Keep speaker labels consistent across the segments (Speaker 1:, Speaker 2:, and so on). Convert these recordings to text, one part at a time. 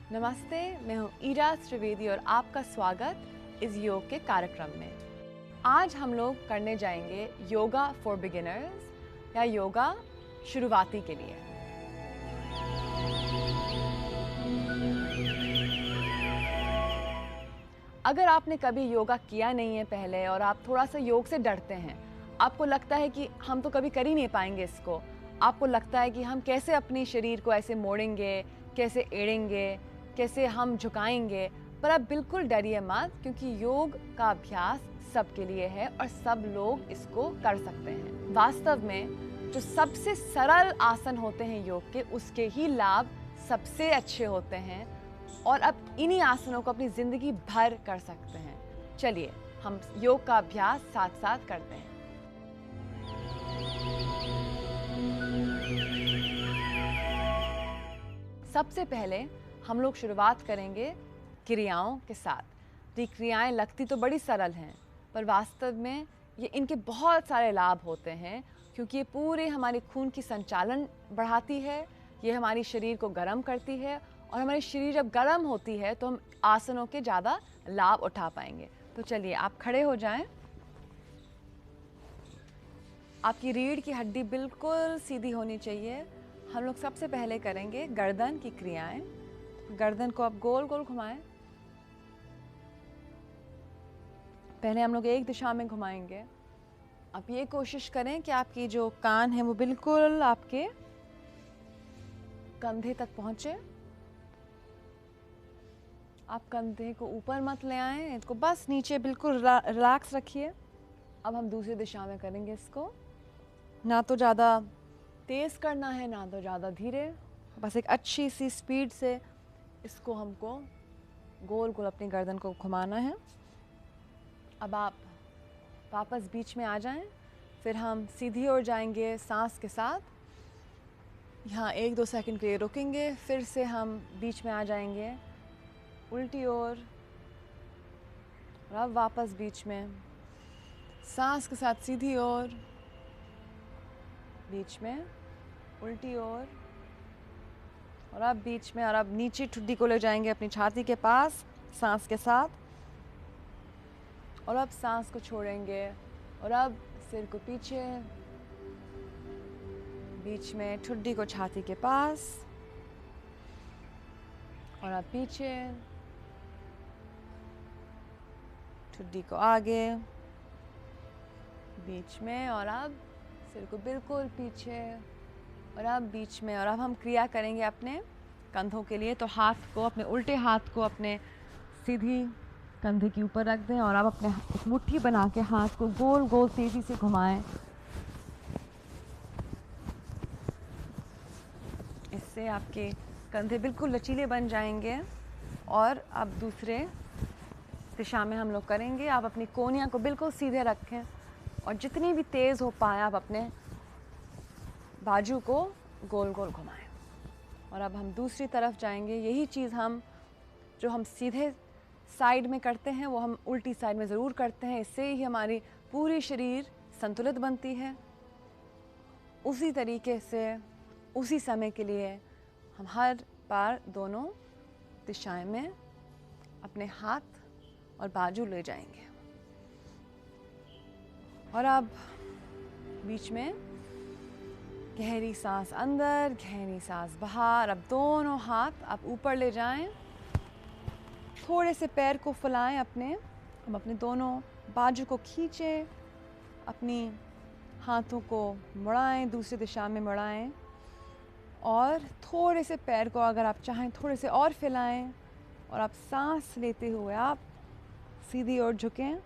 Speaker 1: नमस्ते, मैं हूँ ईरा त्रिवेदी और आपका स्वागत इस योग के कार्यक्रम में। आज हम लोग करने जाएंगे योगा फॉर बिगिनर्स या योगा शुरुआती के लिए। अगर आपने कभी योगा किया नहीं है पहले और आप थोड़ा सा योग से डरते हैं, आपको लगता है कि हम तो कभी कर ही नहीं पाएंगे इसको, आपको लगता है कि हम कैसे अपने शरीर को ऐसे मोड़ेंगे, कैसे एड़ेंगे, कैसे हम झुकाएंगे, पर आप बिल्कुल डरिए मत, क्योंकि योग का अभ्यास सबके लिए है और सब लोग इसको कर सकते हैं। वास्तव में जो सबसे सरल आसन होते हैं योग के, उसके ही लाभ सबसे अच्छे होते हैं और अब इन्हीं आसनों को अपनी जिंदगी भर कर सकते हैं। चलिए हम योग का अभ्यास साथ साथ करते हैं। सबसे पहले हम लोग शुरुआत करेंगे क्रियाओं के साथ। तो ये क्रियाएं लगती तो बड़ी सरल हैं, पर वास्तव में ये इनके बहुत सारे लाभ होते हैं, क्योंकि ये पूरे हमारे खून की संचालन बढ़ाती है, ये हमारी शरीर को गर्म करती है और हमारी शरीर जब गर्म होती है तो हम आसनों के ज़्यादा लाभ उठा पाएंगे। तो चलिए आप खड़े हो जाएं। आपकी रीढ़ की हड्डी बिल्कुल सीधी होनी चाहिए। हम लोग सबसे पहले करेंगे गर्दन की क्रियाएं। गर्दन को आप गोल गोल घुमाएं। पहले हम लोग एक दिशा में घुमाएंगे। आप ये कोशिश करें कि आपकी जो कान है वो बिल्कुल आपके कंधे तक पहुंचे। आप कंधे को ऊपर मत ले आएं, इसको बस नीचे बिल्कुल रिलैक्स रखिए। अब हम दूसरी दिशा में करेंगे इसको। ना तो ज़्यादा तेज़ करना है, ना तो ज़्यादा धीरे, बस एक अच्छी सी स्पीड से इसको हमको गोल गोल अपनी गर्दन को घुमाना है। अब आप वापस बीच में आ जाएं, फिर हम सीधी ओर जाएंगे सांस के साथ। यहाँ 1-2 सेकंड के लिए रुकेंगे, फिर से हम बीच में आ जाएंगे उल्टी ओर और अब वापस बीच में सांस के साथ सीधी ओर, बीच में उल्टी ओर और अब बीच में, और अब नीचे ठुड्डी को ले जाएंगे अपनी छाती के पास सांस के साथ और अब सांस को छोड़ेंगे और अब सिर को पीछे, बीच में ठुड्डी को छाती के पास और अब पीछे, ठुड्डी को आगे, बीच में और अब सिर को बिल्कुल पीछे और अब बीच में। और अब हम क्रिया करेंगे अपने कंधों के लिए। तो हाथ को, अपने उल्टे हाथ को अपने सीधी कंधे के ऊपर रख दें और अब अपने एक मुट्ठी बना के हाथ को गोल गोल तेजी से घुमाएं। इससे आपके कंधे बिल्कुल लचीले बन जाएंगे। और अब दूसरे दिशा में हम लोग करेंगे। आप अपनी कोहनियाँ को बिल्कुल सीधे रखें और जितनी भी तेज़ हो पाए आप अपने बाजू को गोल गोल घुमाएं। और अब हम दूसरी तरफ जाएंगे। यही चीज़ जो हम सीधे साइड में करते हैं वो हम उल्टी साइड में ज़रूर करते हैं। इससे ही हमारी पूरी शरीर संतुलित बनती है। उसी तरीके से, उसी समय के लिए हम हर बार दोनों दिशाएं में अपने हाथ और बाजू ले जाएंगे। और अब बीच में गहरी सांस अंदर, गहरी सांस बाहर। अब दोनों हाथ आप ऊपर ले जाएं, थोड़े से पैर को फुलाएं अपने। हम अपने दोनों बाजू को खींचें, अपनी हाथों को मुड़ाएं, दूसरी दिशा में मुड़ाएं और थोड़े से पैर को अगर आप चाहें थोड़े से और फैलाएं और आप सांस लेते हुए आप सीधी ओर झुकें।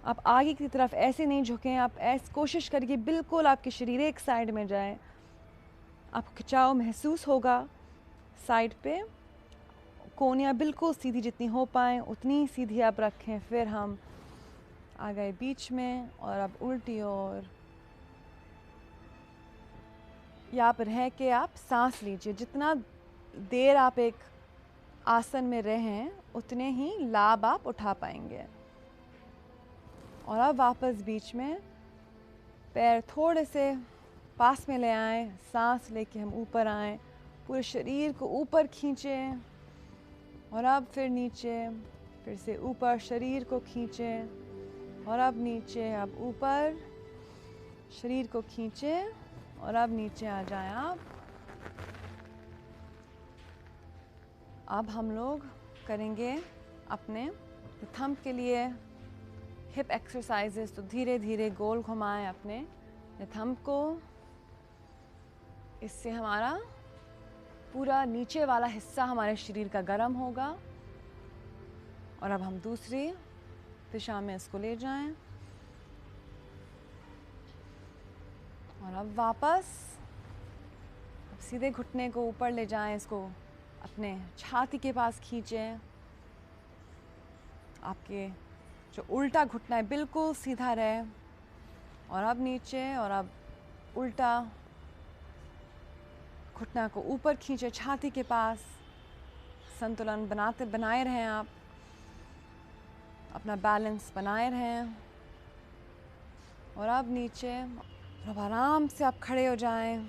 Speaker 1: आप आगे की तरफ ऐसे नहीं झुकें, आप ऐसे कोशिश करिए बिल्कुल आपके शरीर एक साइड में जाए। आपको खिंचाव महसूस होगा साइड पे। कोहनियाँ बिल्कुल सीधी जितनी हो पाएँ उतनी सीधी आप रखें। फिर हम आ गए बीच में और अब उल्टी ओर। यहाँ पर रह के आप सांस लीजिए। जितना देर आप एक आसन में रहें उतने ही लाभ आप उठा पाएंगे। और अब वापस बीच में पैर थोड़े से पास में ले आएं, सांस लेके हम ऊपर आएं पूरे शरीर को ऊपर खींचें और अब फिर नीचे, फिर से ऊपर शरीर को खींचें और अब नीचे, अब ऊपर शरीर को खींचें और अब नीचे आ जाएं आप। अब हम लोग करेंगे अपने थंब के लिए हिप एक्सरसाइजेस। तो धीरे धीरे गोल घुमाएं अपने थंब को। इससे हमारा पूरा नीचे वाला हिस्सा हमारे शरीर का गर्म होगा। और अब हम दूसरी दिशा में इसको ले जाएं और अब वापस अब सीधे घुटने को ऊपर ले जाएं, इसको अपने छाती के पास खींचें। आपके जो उल्टा घुटना है बिल्कुल सीधा रहे और अब नीचे और अब उल्टा घुटना को ऊपर खींचे छाती के पास। संतुलन बनाए रहें आप, अपना बैलेंस बनाए रहें। और अब नीचे, अब आराम से आप खड़े हो जाएं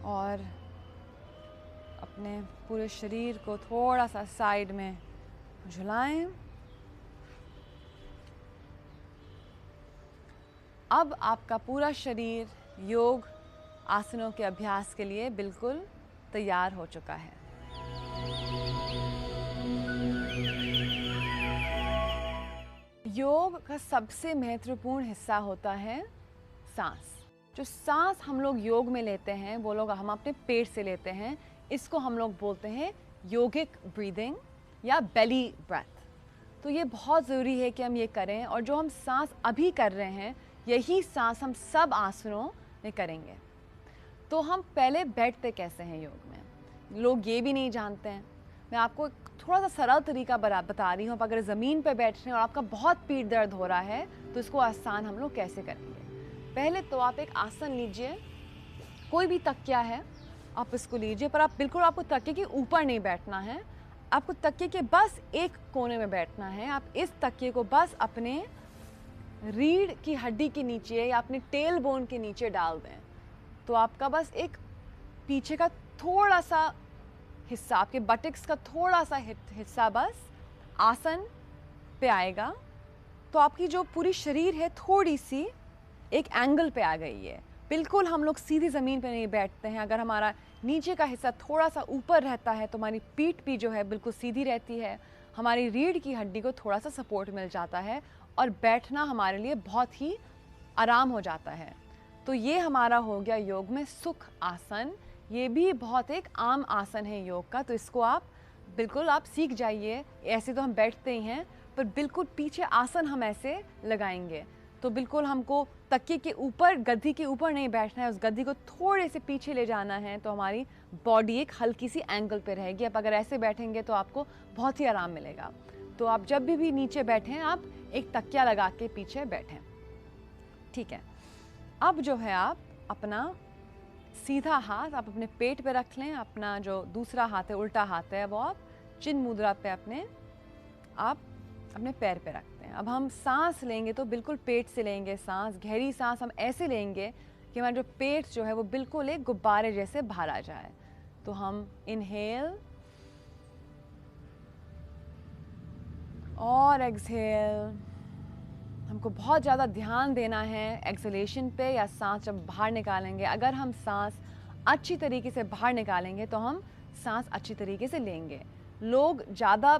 Speaker 1: और अपने पूरे शरीर को थोड़ा सा साइड में झुलाएं। अब आपका पूरा शरीर योग आसनों के अभ्यास के लिए बिल्कुल तैयार हो चुका है। योग का सबसे महत्वपूर्ण हिस्सा होता है सांस। जो सांस हम लोग योग में लेते हैं वो लोग हम अपने पेट से लेते हैं। इसको हम लोग बोलते हैं योगिक ब्रीदिंग या बेली ब्रेथ। तो ये बहुत ज़रूरी है कि हम ये करें। और जो हम सांस अभी कर रहे हैं यही सांस हम सब आसनों में करेंगे। तो हम पहले बैठते कैसे हैं योग में, लोग ये भी नहीं जानते हैं। मैं आपको थोड़ा सा सरल तरीका बता रही हूँ। अगर ज़मीन पर बैठ रहे हैं और आपका बहुत पीठ दर्द हो रहा है तो इसको आसान हम लोग कैसे करेंगे। पहले तो आप एक आसन लीजिए, कोई भी तकिया है आप इसको लीजिए, पर आप बिल्कुल आपको तकिए के ऊपर नहीं बैठना है। आपको तकिए के बस एक कोने में बैठना है। आप इस तकिए को बस अपने रीढ़ की हड्डी के नीचे या अपने टेल बोन के नीचे डाल दें। तो आपका बस एक पीछे का थोड़ा सा हिस्सा, आपके बटक्स का थोड़ा सा हिस्सा बस आसन पे आएगा। तो आपकी जो पूरी शरीर है थोड़ी सी एक एंगल पे आ गई है। बिल्कुल हम लोग सीधी ज़मीन पे नहीं बैठते हैं। अगर हमारा नीचे का हिस्सा थोड़ा सा ऊपर रहता है तो हमारी पीठ भी जो है बिल्कुल सीधी रहती है। हमारी रीढ़ की हड्डी को थोड़ा सा सपोर्ट मिल जाता है और बैठना हमारे लिए बहुत ही आराम हो जाता है। तो ये हमारा हो गया योग में सुख आसन। ये भी बहुत एक आम आसन है योग का। तो इसको आप बिल्कुल आप सीख जाइए। ऐसे तो हम बैठते ही हैं, पर बिल्कुल पीछे आसन हम ऐसे लगाएंगे। तो बिल्कुल हमको तकिए के ऊपर, गद्दी के ऊपर नहीं बैठना है, उस गद्दी को थोड़े से पीछे ले जाना है। तो हमारी बॉडी एक हल्की सी एंगल पे रहेगी। आप अगर ऐसे बैठेंगे तो आपको बहुत ही आराम मिलेगा। तो आप जब भी नीचे बैठें आप एक तकिया लगा के पीछे बैठें, ठीक है। अब जो है आप अपना सीधा हाथ आप अपने पेट पे रख लें। अपना जो दूसरा हाथ है, उल्टा हाथ है, वो आप चिन्ह मुद्रा पे आप अपने पैर पे रखते हैं। अब हम सांस लेंगे तो बिल्कुल पेट से लेंगे सांस। गहरी सांस हम ऐसे लेंगे कि हमारा जो पेट जो है वो बिल्कुल एक गुब्बारे जैसे बाहर आ जाए। तो हम इनहेल और एक्सहेल। हमको बहुत ज़्यादा ध्यान देना है एक्सहेलेशन पे या सांस जब बाहर निकालेंगे। अगर हम सांस अच्छी तरीके से बाहर निकालेंगे तो हम सांस अच्छी तरीके से लेंगे। लोग ज़्यादा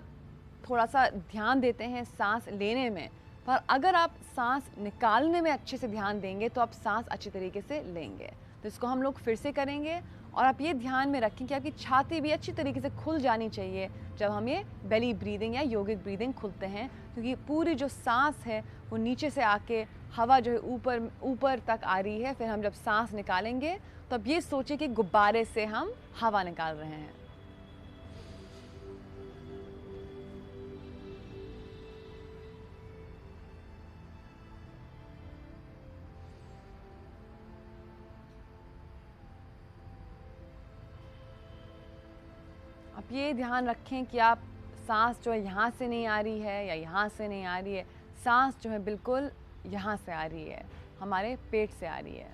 Speaker 1: थोड़ा सा ध्यान देते हैं सांस लेने में, पर अगर आप सांस निकालने में अच्छे से ध्यान देंगे तो आप सांस अच्छी तरीके से लेंगे। तो इसको हम लोग फिर से करेंगे। और आप ये ध्यान में रखें कि आपकी छाती भी अच्छी तरीके से खुल जानी चाहिए जब हम ये बेली ब्रीदिंग या योगिक ब्रीदिंग खुलते हैं, क्योंकि पूरी जो सांस है वो नीचे से आके हवा जो है ऊपर तक आ रही है। फिर हम जब सांस निकालेंगे तो अब ये सोचिए कि गुब्बारे से हम हवा निकाल रहे हैं। आप ये ध्यान रखें कि आप सांस जो है यहाँ से नहीं आ रही है या यहाँ से नहीं आ रही है। सांस जो है बिल्कुल यहाँ से आ रही है, हमारे पेट से आ रही है।